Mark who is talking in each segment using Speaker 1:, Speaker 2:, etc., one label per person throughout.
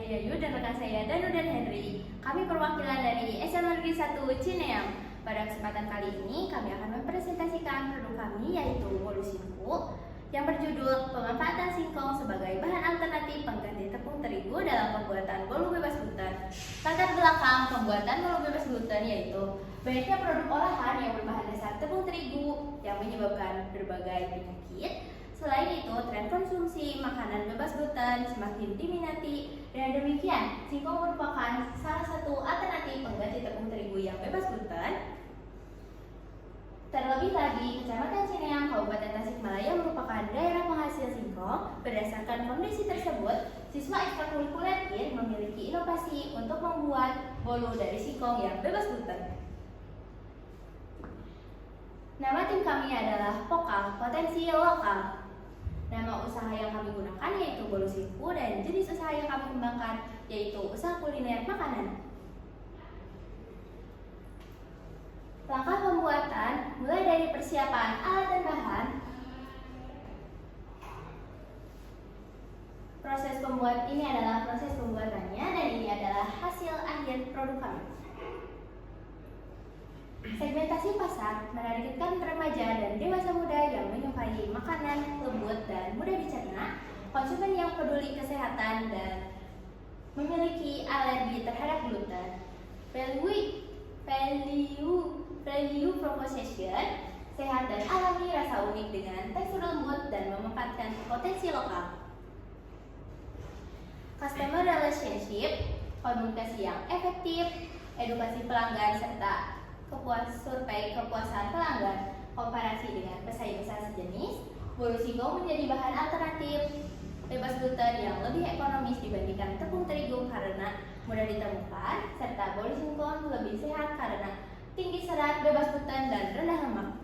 Speaker 1: Yayu dan rekan saya Danu dan Henry. Kami perwakilan dari SMA Negeri 1 Cineam. Pada kesempatan kali ini kami akan mempresentasikan produk kami yaitu bolu singkong yang berjudul pemanfaatan singkong sebagai bahan alternatif pengganti tepung terigu dalam pembuatan bolu bebas gluten. Latar belakang pembuatan bolu bebas gluten yaitu banyaknya produk olahan yang berbahan dasar tepung terigu yang menyebabkan berbagai penyakit. Selain itu, tren konsumsi makanan bebas gluten semakin diminati. Dengan demikian, singkong merupakan salah satu alternatif pengganti tepung terigu yang bebas gluten. Terlebih lagi, Kecamatan Cineam, Kabupaten Tasikmalaya merupakan daerah penghasil singkong. Berdasarkan kondisi tersebut, siswa ekstrakurikuler KIR memiliki inovasi untuk membuat bolu dari singkong yang bebas gluten. Nama tim kami adalah Pokal, Potensi Lokal. Nama usaha yang kami gunakan yaitu bolu singkong dan jenis usaha yang kami kembangkan yaitu usaha kuliner makanan. Langkah pembuatan mulai dari persiapan alat dan bahan. Proses pembuat ini adalah proses pembuatannya dan ini adalah hasil akhir produk kami. Segmentasi pasar menargetkan remaja dan dewasa muda yang menyukai makanan lembut dan mudah dicerna, konsumen yang peduli kesehatan dan memiliki alergi terhadap gluten. Value proposition, sehat dan alami, rasa unik dengan tekstur lembut dan memanfaatkan potensi lokal. Customer relationship, komunikasi yang efektif, edukasi pelanggan serta survei kepuasan pelanggan, komparasi dengan pesaing besar sejenis. Bolu singkong menjadi bahan alternatif bebas gluten yang lebih ekonomis dibandingkan tepung terigu karena mudah ditemukan, serta bolu singkong lebih sehat karena tinggi serat, bebas gluten, dan rendah lemak.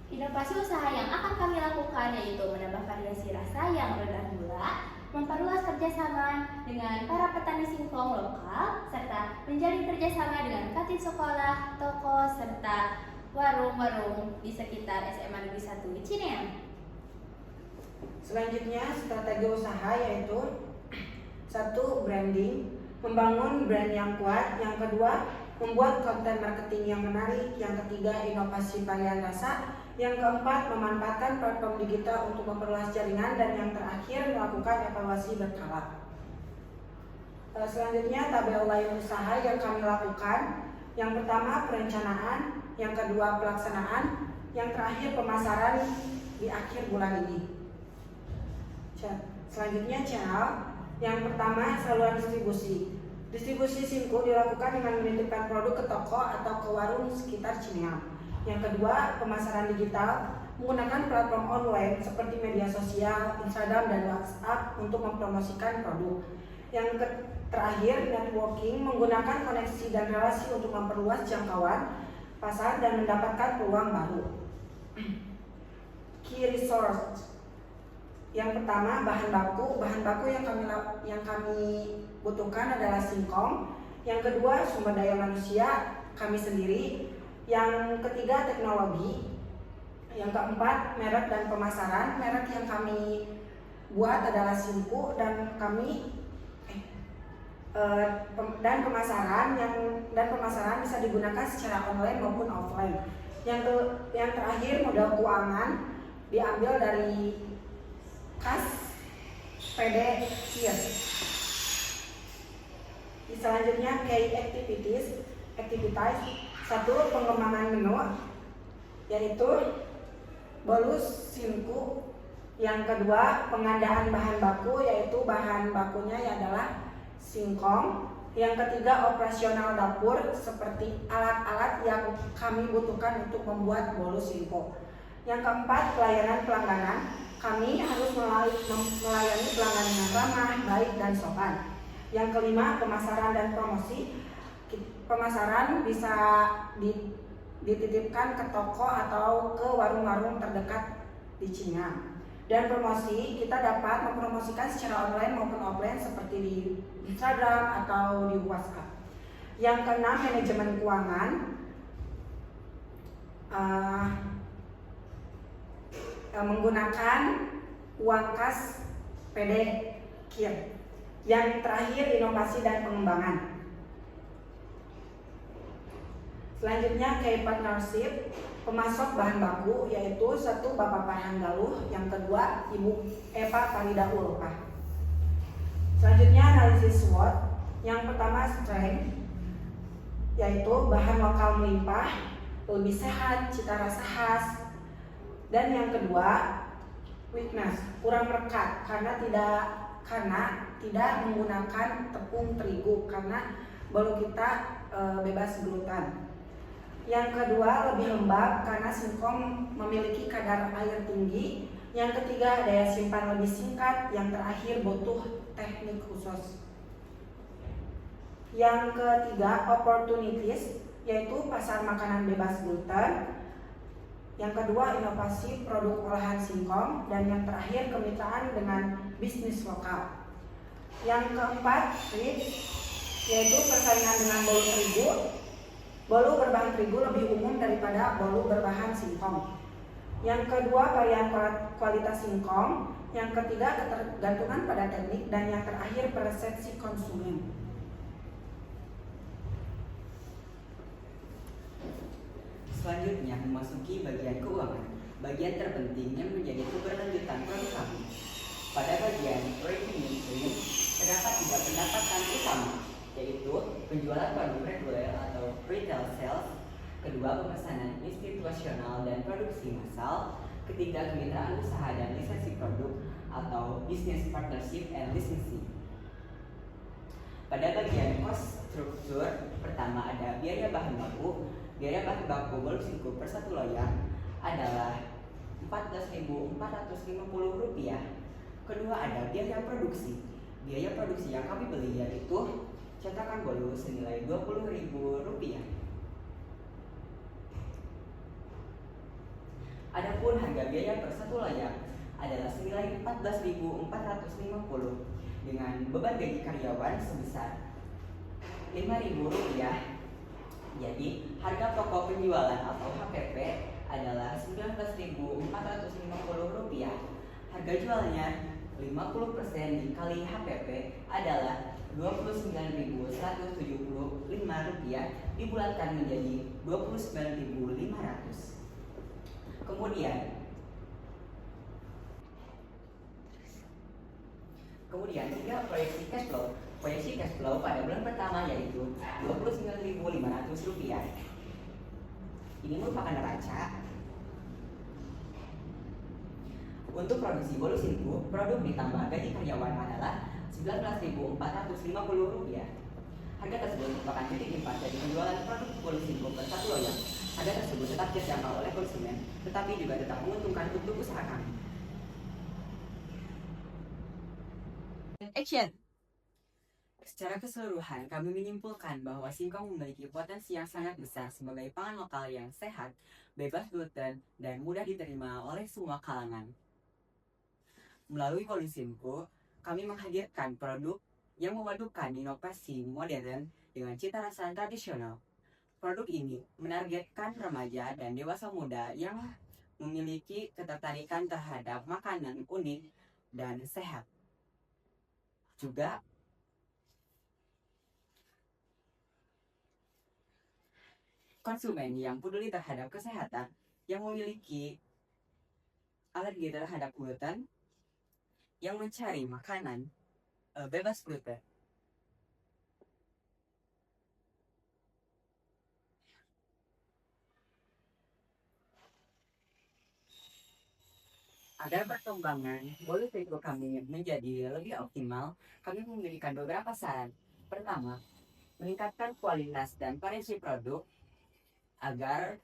Speaker 1: Inovasi usaha yang akan kami lakukan yaitu menambah variasi rasa yang rendah gula, memperluas kerjasama dengan para petani singkong lokal, serta menjalin kerjasama dengan kantin sekolah, toko, serta warung-warung di sekitar SMA Negeri 1 Cineam.
Speaker 2: Selanjutnya, strategi usaha yaitu 1. Branding, membangun brand yang kuat. Yang kedua, membuat konten marketing yang menarik. Yang ketiga, inovasi varian rasa. Yang keempat, memanfaatkan platform digital untuk memperluas jaringan. Dan yang terakhir, melakukan evaluasi berkala. Selanjutnya, tabel lain usaha yang kami lakukan. Yang pertama, perencanaan. Yang kedua, pelaksanaan. Yang terakhir, pemasaran di akhir bulan ini. Selanjutnya, channel. Yang pertama, saluran distribusi. Distribusi singkong dilakukan dengan menitipkan produk ke toko atau ke warung sekitar Cineam. Yang kedua, pemasaran digital menggunakan platform online seperti media sosial, Instagram, dan WhatsApp untuk mempromosikan produk. Yang terakhir, networking menggunakan koneksi dan relasi untuk memperluas jangkauan pasar dan mendapatkan peluang baru. Key resource. Yang pertama, bahan baku. Bahan baku yang kami butuhkan adalah singkong. Yang kedua, sumber daya manusia, kami sendiri. Yang ketiga, teknologi. Yang keempat, merek dan pemasaran. Merek yang kami buat adalah singkong dan pemasaran bisa digunakan secara online maupun offline. Yang terakhir, modal keuangan diambil dari kas PD KIR. Selanjutnya, key activities. 1. Pengembangan menu yaitu bolu singkong. Yang kedua, pengadaan bahan baku yaitu bahan bakunya adalah singkong. Yang ketiga, operasional dapur seperti alat-alat yang kami butuhkan untuk membuat bolu singkong. Yang keempat, pelayanan pelangganan. Kami harus melayani pelanggan yang ramah, baik, dan sopan. Yang kelima, pemasaran dan promosi. Pemasaran bisa dititipkan ke toko atau ke warung-warung terdekat di Cineam. Dan promosi, kita dapat mempromosikan secara online maupun offline seperti di Instagram atau di WhatsApp. Yang keenam, manajemen keuangan. Menggunakan uang kas PD KIR. Yang terakhir, inovasi dan pengembangan. Selanjutnya, key partnership, pemasok bahan baku, yaitu satu Bapak Farhan Galuh, yang kedua Ibu Eva Farida Ulfah. Selanjutnya, analisis SWOT. Yang pertama, strength, yaitu bahan lokal melimpah, lebih sehat, cita rasa khas. Dan yang kedua, weakness, kurang merekat karena tidak menggunakan tepung terigu karena bolu kita bebas gluten. Yang kedua, lebih lembab karena singkong memiliki kadar air tinggi. Yang ketiga, daya simpan lebih singkat. Yang terakhir, butuh teknik khusus. Yang ketiga, opportunities, yaitu pasar makanan bebas gluten. Yang kedua, inovasi produk olahan singkong. Dan yang terakhir, kemitraan dengan bisnis lokal. Yang keempat, yaitu persaingan dengan bolu terigu. Bolu berbahan terigu lebih umum daripada bolu berbahan singkong. Yang kedua, varian kualitas singkong. Yang ketiga, ketergantungan pada teknik. Dan yang terakhir, persepsi konsumen.
Speaker 3: Selanjutnya, memasuki bagian keuangan, bagian terpenting yang menjadi keberlanjutan produk kami. Pada bagian revenue stream, terdapat 3 pendapatan utama, yaitu penjualan produk reguler atau retail sales, kedua pemesanan institusional dan produksi massal, ketiga kemitraan usaha dan lisensi produk atau business partnership and licensing. Pada bagian cost struktur, pertama ada biaya bahan baku. Biaya bahan baku bolu singkup per 1 loyang adalah Rp14.450. Kedua ada biaya produksi. Biaya produksi yang kami beli yaitu cetakan bolu senilai Rp20.000. Adapun harga biaya per 1 loyang adalah senilai Rp14.450 dengan beban gaji karyawan sebesar Rp5.000. Jadi, harga pokok penjualan atau HPP adalah Rp19.450. Harga jualnya 50% dikali HPP adalah Rp29.175 dibulatkan menjadi Rp29.500. Kemudian 3 proyeksi cash flow. Proyeksi cash flow pada bulan pertama yaitu Rp29.500. Ini merupakan neraca. Untuk produksi bolu singkup, produk ditambah gaji karyawan adalah Rp19.450. Harga tersebut merupakan titik impas dari penjualan produk bolu singkup per 1 loyang. Harga tersebut tetap terjangkau oleh konsumen, tetapi juga tetap menguntungkan untuk usaha kami. Action! Secara keseluruhan, kami menyimpulkan bahwa singkong memiliki potensi yang sangat besar sebagai pangan lokal yang sehat, bebas gluten, dan mudah diterima oleh semua kalangan. Melalui bolu singkup, kami menghadirkan produk yang memadukan inovasi modern dengan cita rasa tradisional. Produk ini menargetkan remaja dan dewasa muda yang memiliki ketertarikan terhadap makanan unik dan sehat. Juga konsumen yang peduli terhadap kesehatan, yang memiliki alergi terhadap gluten, yang mencari makanan bebas gluten. Agar perkembangan bolu singkup kami menjadi lebih optimal, kami memberikan beberapa saran. Pertama, meningkatkan kualitas dan variasi produk agar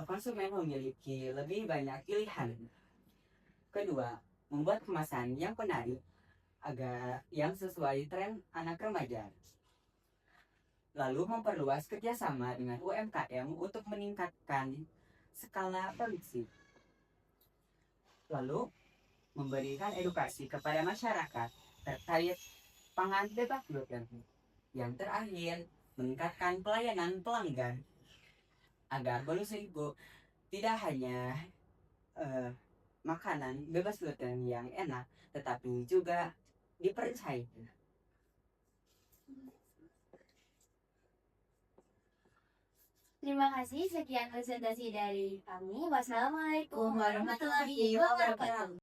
Speaker 3: konsumen memiliki lebih banyak pilihan. Kedua, membuat kemasan yang menarik agar yang sesuai tren anak remaja. Lalu memperluas kerjasama dengan UMKM untuk meningkatkan skala produksi. Lalu memberikan edukasi kepada masyarakat terkait pangan bebas gluten. Yang terakhir, meningkatkan pelayanan pelanggan agar bolu singkup tidak hanya makanan bebas gluten yang enak, tetapi juga dipercaya.
Speaker 1: Terima kasih, sekian presentasi dari kami. Wassalamualaikum warahmatullahi wabarakatuh.